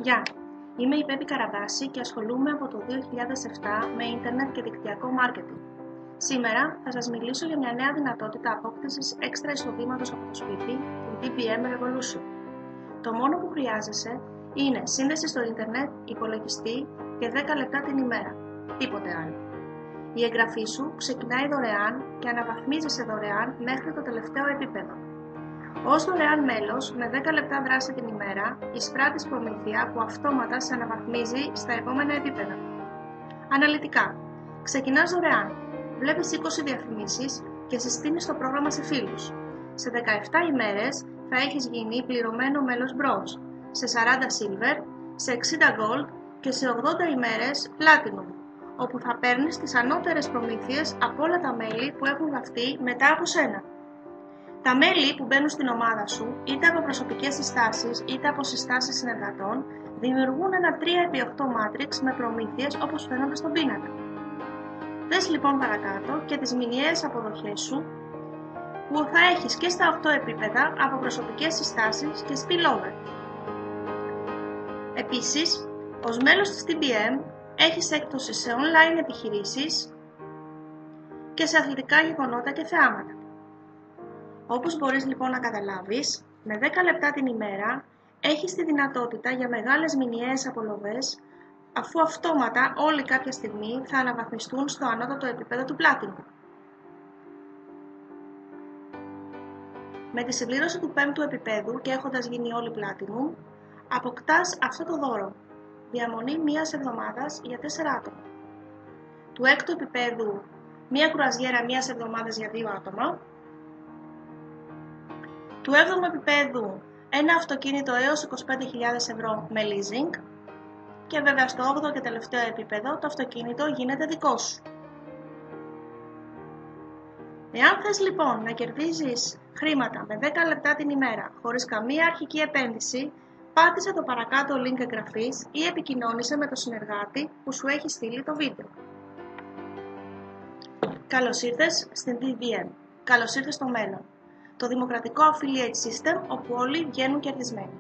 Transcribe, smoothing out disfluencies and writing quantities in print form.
Γεια, είμαι η Πέπη Καραδάση και ασχολούμαι από το 2007 με ίντερνετ και δικτυακό μάρκετινγκ. Σήμερα θα σας μιλήσω για μια νέα δυνατότητα απόκτησης έξτρα εισοδήματος από το σπίτι, την DBM Revolution. Το μόνο που χρειάζεσαι είναι σύνδεση στο ίντερνετ, υπολογιστή και 10 λεπτά την ημέρα. Τίποτε άλλο. Η εγγραφή σου ξεκινάει δωρεάν και αναβαθμίζεσαι δωρεάν μέχρι το τελευταίο επίπεδο. Ως δωρεάν μέλος, με 10 λεπτά δράση την ημέρα, εισπράττεις προμήθεια που αυτόματα σε αναβαθμίζει στα επόμενα επίπεδα. Αναλυτικά. Ξεκινάς δωρεάν. Βλέπεις 20 διαφημίσεις και συστήνεις το πρόγραμμα σε φίλους. Σε 17 ημέρες θα έχεις γίνει πληρωμένο μέλος Bronze, σε 40 Silver, σε 60 Gold και σε 80 ημέρες Platinum, όπου θα παίρνεις τις ανώτερες προμήθειες από όλα τα μέλη που έχουν γραφτεί μετά από σένα. Τα μέλη που μπαίνουν στην ομάδα σου, είτε από προσωπικές συστάσεις είτε από συστάσεις συνεργατών, δημιουργούν ένα 3x8 μάτριξ με προμήθειες όπως φαίνονται στον πίνακα. Δες λοιπόν παρακάτω και τις μηνιαίες αποδοχές σου που θα έχεις και στα 8 επίπεδα από προσωπικές συστάσεις και spillover. Επίσης, ως μέλος της TBM έχεις έκπτωση σε online επιχειρήσεις και σε αθλητικά γεγονότα και θεάματα. Όπως μπορείς λοιπόν να καταλάβεις, με 10 λεπτά την ημέρα έχεις τη δυνατότητα για μεγάλες μηνιαίες απολοβές, αφού αυτόματα όλοι κάποια στιγμή θα αναβαθμιστούν στο ανώτατο επίπεδο του Platinum. Με τη συμπλήρωση του 5ου επίπεδου και έχοντας γίνει όλοι Platinum, αποκτάς αυτό το δώρο, διαμονή μίας εβδομάδας για 4 άτομα. Του 6ου επίπεδου, μία κρουαζιέρα μίας εβδομάδας για 2 άτομα. Του 7ου επίπεδου, ένα αυτοκίνητο έως 25.000 ευρώ με leasing. Και βέβαια στο 8ο και τελευταίο επίπεδο το αυτοκίνητο γίνεται δικό σου. Εάν θες λοιπόν να κερδίζεις χρήματα με 10 λεπτά την ημέρα χωρίς καμία αρχική επένδυση, πάτησε το παρακάτω link εγγραφής ή επικοινώνησε με τον συνεργάτη που σου έχει στείλει το βίντεο. Καλώς ήρθες στην DBM. Καλώς ήρθες στο μέλλον. Το δημοκρατικό affiliate system όπου όλοι βγαίνουν κερδισμένοι.